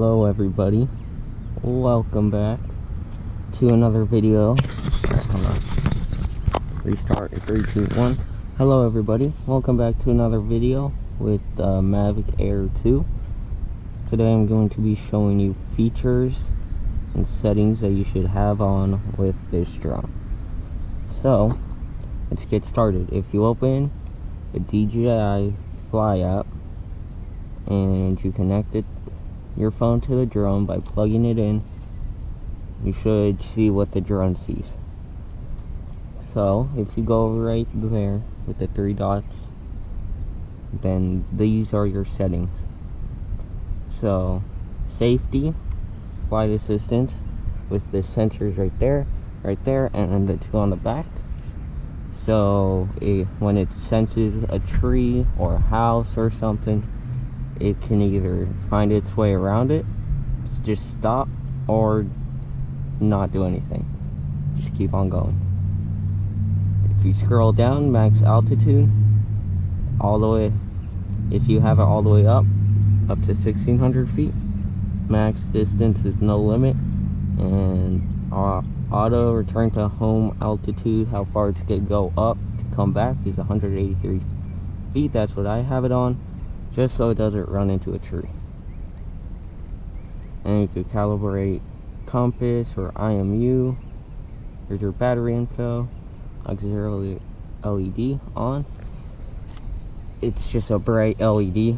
Hello everybody, welcome back to another video. Hold on. Restart in 3, 2, 1. Hello everybody, welcome back to another video with Mavic Air 2. Today I'm going to be showing you features and settings that you should have on with this drone. So, let's get started. If you open the DJI Fly app and you connect your phone to the drone by plugging it in, you should see what the drone sees. So if you go right there with the 3 dots, then these are your settings. So safety, flight assistance with the sensors right there, and the 2 on the back. So when it senses a tree or a house or something, it can either find its way around it, just stop, or not do anything. Just keep on going. If you scroll down, max altitude, all the way, if you have it all the way up to 1,600 feet. Max distance is no limit. And auto return to home altitude, how far it's going to go up to come back, is 183 feet. That's what I have it on, just so it doesn't run into a tree. And you could calibrate compass or IMU. Here's your battery info. Auxiliary LED on. It's just a bright LED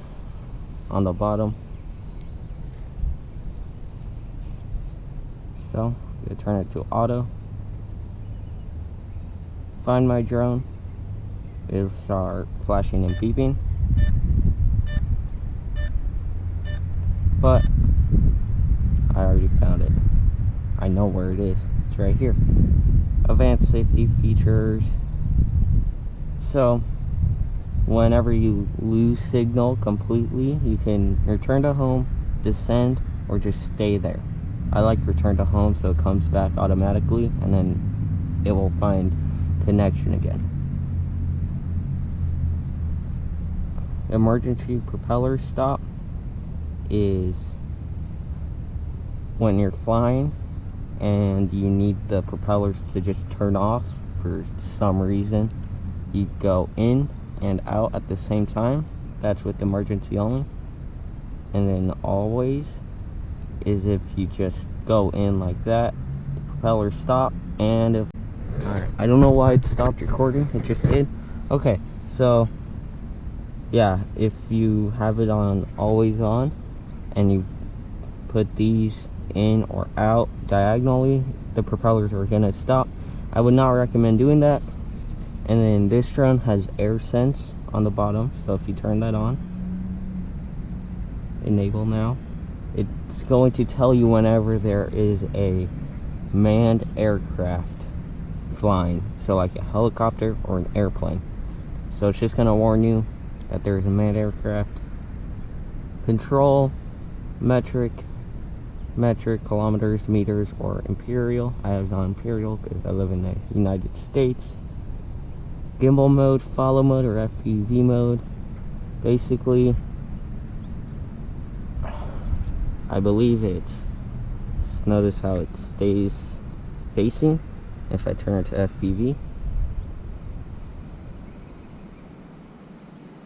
on the bottom. So you turn it to auto. Find my drone. It'll start flashing and beeping. But I already found it. I know where it is. It's right here. Advanced safety features. So whenever you lose signal completely, you can return to home, descend, or just stay there. I like return to home so it comes back automatically, and then it will find connection again. Emergency propeller stop is when you're flying and you need the propellers to just turn off for some reason. You go in and out at the same time. That's with emergency only. And then always is if you just go in like that, the propeller stop. And if I don't know why it stopped recording, it just did. Okay, so yeah, if you have it on always on and you put these in or out diagonally, the propellers are gonna stop. I would not recommend doing that. And then this drone has air sense on the bottom, so if you turn that on, enable now, it's going to tell you whenever there is a manned aircraft flying, so like a helicopter or an airplane. So it's just gonna warn you that there is a manned aircraft. Control, metric, kilometers, meters, or imperial. I have on imperial because I live in the United States. Gimbal mode, follow mode, or FPV mode. Basically, I believe it's, notice how it stays facing if I turn it to FPV.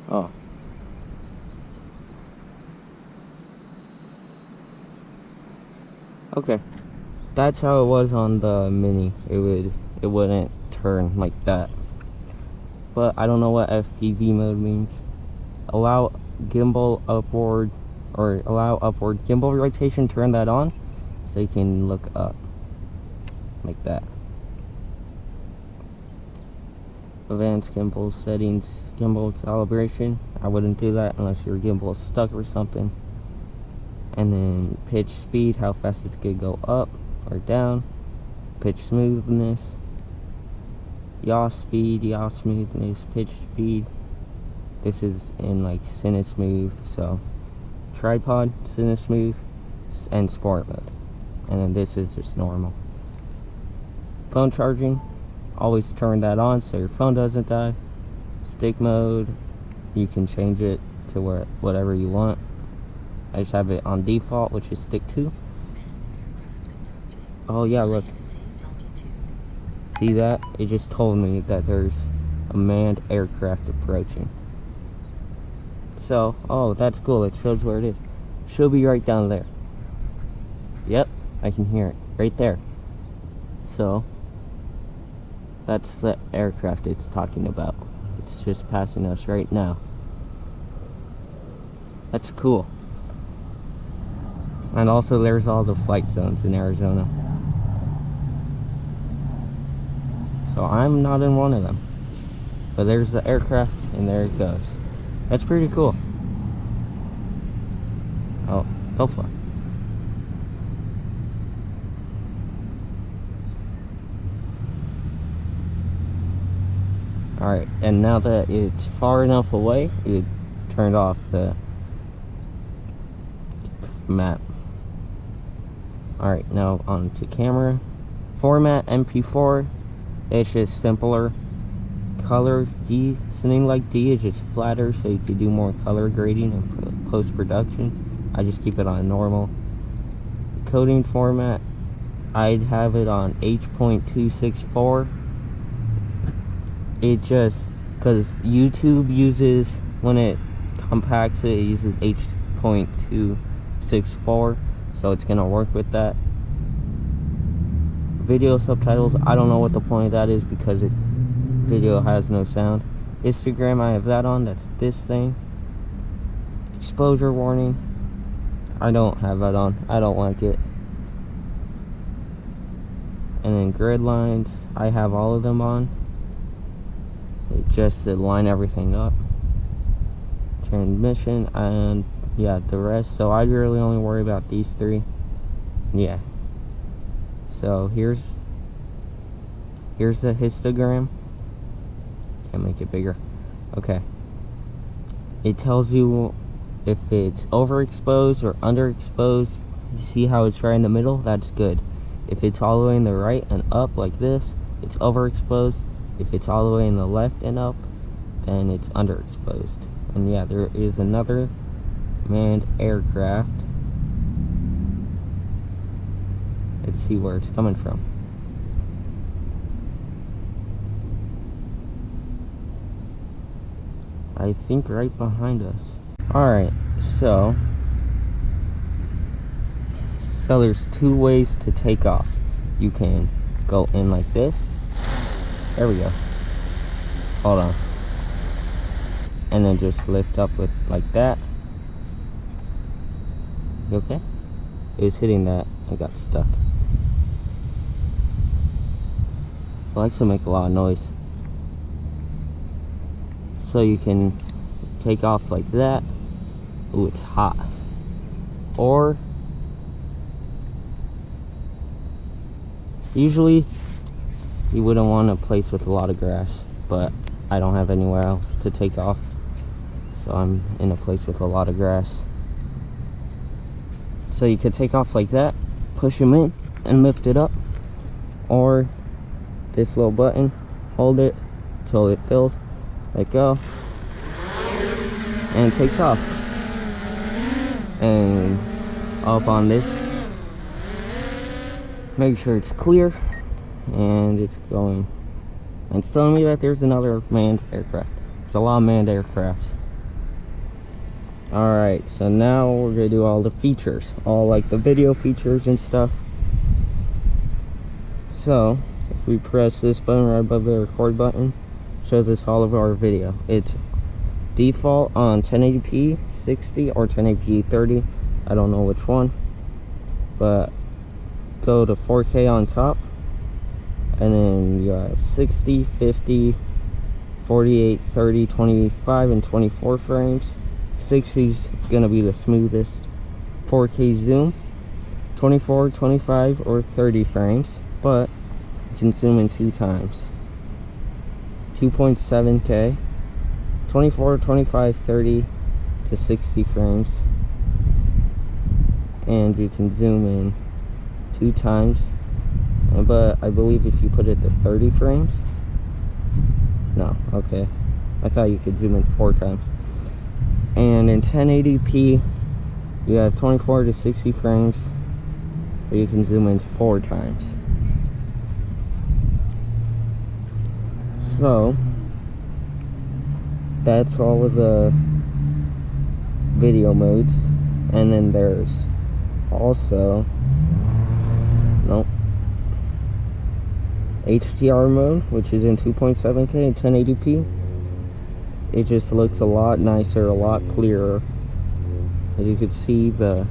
Oh. Okay, that's how it was on the Mini. It wouldn't turn like that. But I don't know what FPV mode means. Allow gimbal upward, or allow upward gimbal rotation. Turn that on so you can look up like that. Advanced gimbal settings, gimbal calibration. I wouldn't do that unless your gimbal is stuck or something. And then pitch speed, how fast it's gonna go up or down. Pitch smoothness, yaw speed, yaw smoothness, pitch speed. This is in like Cine Smooth, so tripod, Cine Smooth, and sport mode. And then this is just normal. Phone charging, always turn that on so your phone doesn't die. Stick mode, you can change it to whatever you want. I just have it on default, which is stick 2. Oh yeah, look. See that? It just told me that there's a manned aircraft approaching. So, oh, that's cool. It shows where it is. She'll be right down there. Yep, I can hear it. Right there. So, that's the aircraft it's talking about. It's just passing us right now. That's cool. And also there's all the flight zones in Arizona. So I'm not in one of them. But there's the aircraft and there it goes. That's pretty cool. Oh, go fly. Alright, and now that it's far enough away, it turned off the map. Alright, now on to camera. Format MP4. It's just simpler. Color D, something like D is just flatter, so you can do more color grading and post-production. I just keep it on normal. Coding format, I'd have it on H.264. It just, because YouTube uses, when it compacts it uses H.264, so it's going to work with that. Video subtitles, I don't know what the point of that is because video has no sound. Instagram, I have that on, that's this thing. Exposure warning, I don't have that on, I don't like it. And then grid lines, I have all of them on. It just to line everything up. Transmission, and yeah, the rest. So I really only worry about these 3. Yeah. So here's the histogram. Can't make it bigger. Okay. It tells you if it's overexposed or underexposed. You see how it's right in the middle? That's good. If it's all the way in the right and up like this, it's overexposed. If it's all the way in the left and up, then it's underexposed. And yeah, there is another manned aircraft. Let's see where it's coming from. I think right behind us. Alright, so there's 2 ways to take off. You can go in like this. There we go. Hold on. And then just lift up with like that. You okay? It was hitting that. I got stuck. It likes to make a lot of noise. So you can take off like that. Ooh, it's hot. Or usually you wouldn't want a place with a lot of grass, but I don't have anywhere else to take off, so I'm in a place with a lot of grass. So you could take off like that, push them in and lift it up, or this little button, hold it till it fills, let go, and it takes off. And up on this, make sure it's clear, and it's going, and it's telling me that there's another manned aircraft. There's a lot of manned aircrafts. Alright, so now we're gonna do all the features, all like the video features and stuff. So if we press this button right above the record button, it shows us all of our video. It's default on 1080p 60 or 1080p 30, I don't know which one, but go to 4K on top, and then you have 60, 50, 48, 30, 25, and 24 frames. 60's gonna be the smoothest. 4K zoom, 24, 25, or 30 frames, but you can zoom in 2 times. 2.7K, 24, 25, 30 to 60 frames, and you can zoom in 2 times. But I believe if you put it to 30 frames, no, okay, I thought you could zoom in 4 times. And in 1080p You have 24 to 60 frames, but you can zoom in 4 times. So that's all of the video modes. And then there's also HDR mode, which is in 2.7K and 1080p. It just looks a lot nicer, a lot clearer. As you can see, the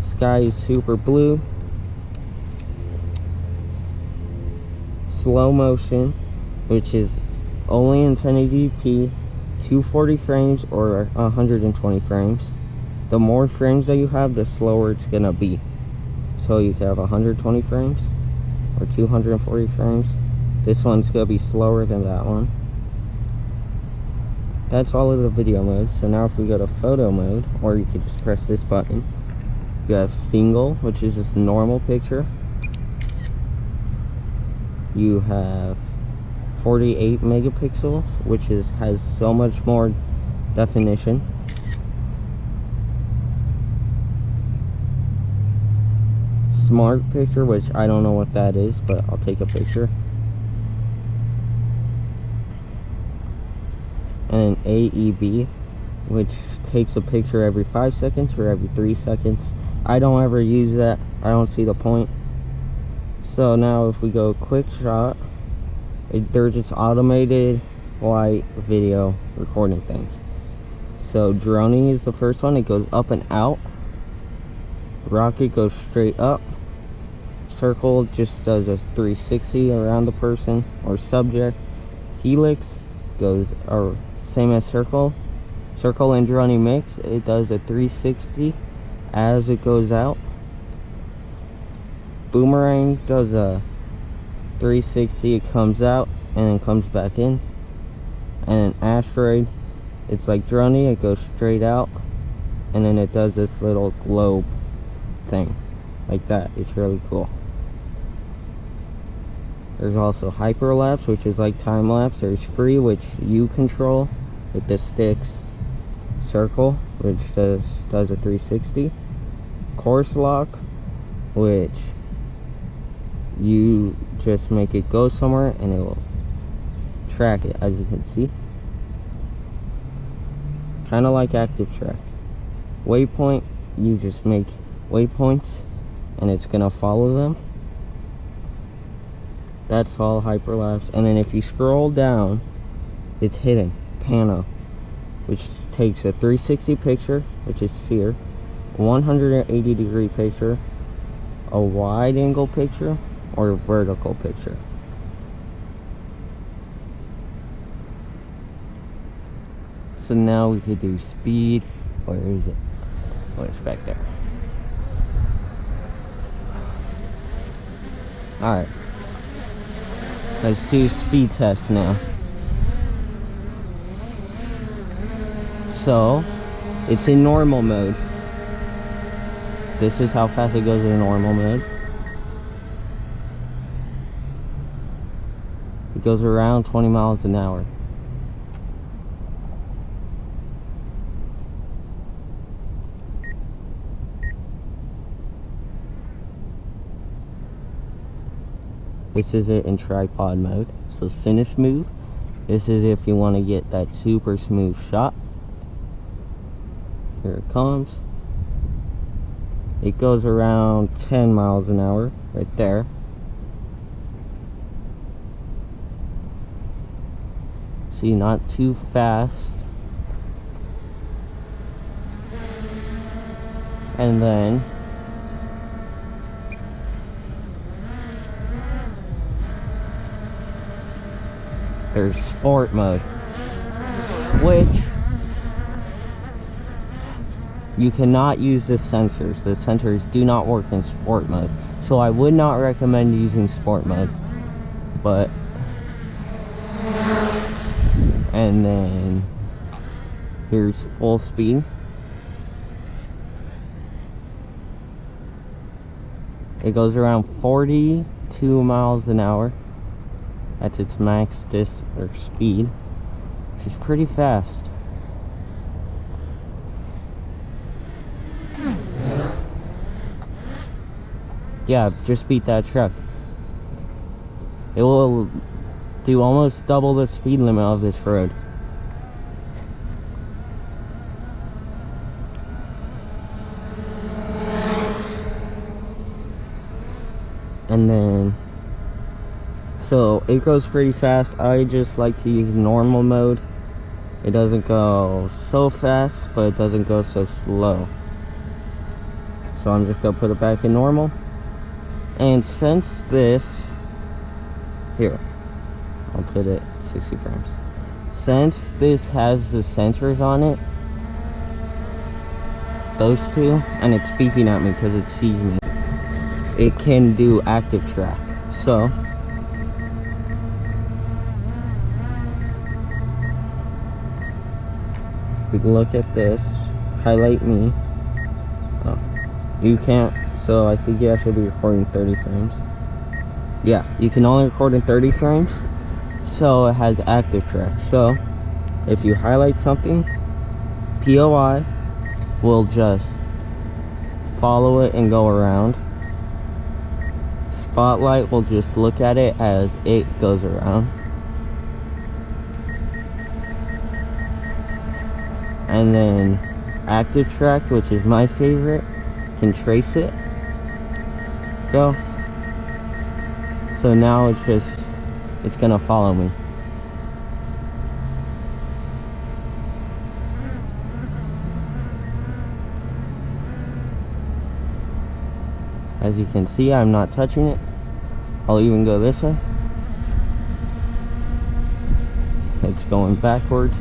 sky is super blue. Slow motion, which is only in 1080p, 240 frames or 120 frames. The more frames that you have, the slower it's gonna be. So you can have 120 frames or 240 frames. This one's gonna be slower than that one. That's all of the video modes. So now if we go to photo mode, or you can just press this button, you have single, which is just a normal picture. You have 48 megapixels, which has so much more definition. Smart picture, which I don't know what that is, but I'll take a picture. And an AEB, which takes a picture every 5 seconds or every 3 seconds. I don't ever use that. I don't see the point. So now if we go quick shot, they're just automated white video recording things. So droning is the first one. It goes up and out. Rocket goes straight up. Circle just does a 360 around the person or subject. Helix goes same as circle. Circle and droning mix, it does a 360 as it goes out. Boomerang does a 360, it comes out and then comes back in. And an asteroid, it's like droning, it goes straight out and then it does this little globe thing like that. It's really cool. There's also hyperlapse, which is like time lapse. There's free, which you control with the sticks. Circle, which does a 360. Course lock, which you just make it go somewhere and it will track it, as you can see. Kind of like active track. Waypoint, you just make waypoints and it's gonna follow them. That's all hyperlapse. And then if you scroll down, it's hidden pano, which takes a 360 picture, which is sphere, 180 degree picture, a wide angle picture, or a vertical picture. So now we could do speed. Where is it? Oh, it's back there. Alright. Let's do speed test now. So, it's in normal mode. This is how fast it goes in normal mode. It goes around 20 miles an hour. This is it in tripod mode. So Cinesmooth. This is if you want to get that super smooth shot. Here it comes. It goes around 10 miles an hour right there. See, not too fast. And then there's sport mode, which you cannot use the sensors. The sensors do not work in sport mode, so I would not recommend using sport mode. But and then here's full speed. It goes around 42 miles an hour. That's its max speed, which is pretty fast. Yeah, just beat that truck. It will do almost double the speed limit of this road. And then, so it goes pretty fast. I just like to use normal mode. It doesn't go so fast, but it doesn't go so slow. So I'm just gonna put it back in normal. And since this, here, I'll put it 60 frames. Since this has the sensors on it, those two, and it's beeping at me because it sees me, it can do active track. So we can look at this, highlight me. Oh, you can't, so I think you have to be recording 30 frames. Yeah, you can only record in 30 frames, so it has active track. So if you highlight something, POI will just follow it and go around. Spotlight will just look at it as it goes around. And then active track, which is my favorite, can trace it. Go. So now it's gonna follow me. As you can see, I'm not touching it. I'll even go this way. It's going backwards.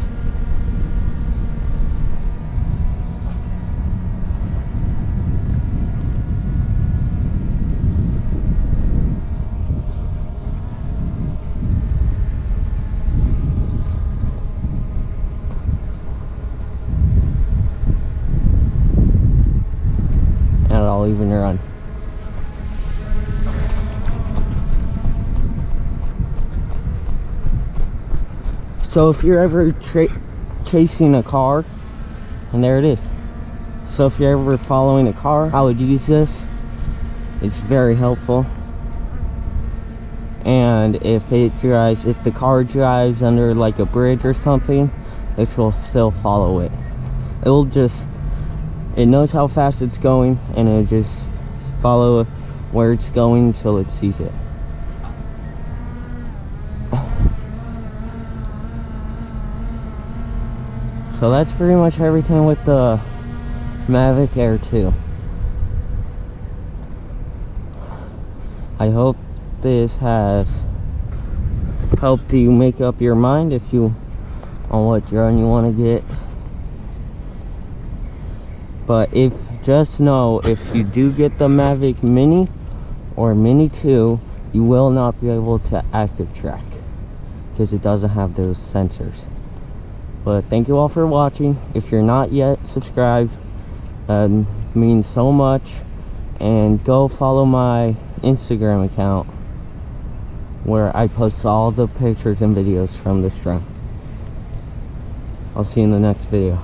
And I'll even run. So if you're ever chasing a car, and there it is. So if you're ever following a car, I would use this. It's very helpful. And if the car drives under like a bridge or something, this will still follow it. It knows how fast it's going, and it'll just follow where it's going until it sees it. So that's pretty much everything with the Mavic Air 2. I hope this has helped you make up your mind on what drone you want to get. But just know, if you do get the Mavic Mini or Mini 2, you will not be able to active track because it doesn't have those sensors. But thank you all for watching. If you're not yet subscribed, that means so much. And go follow my Instagram account, where I post all the pictures and videos from this drone. I'll see you in the next video.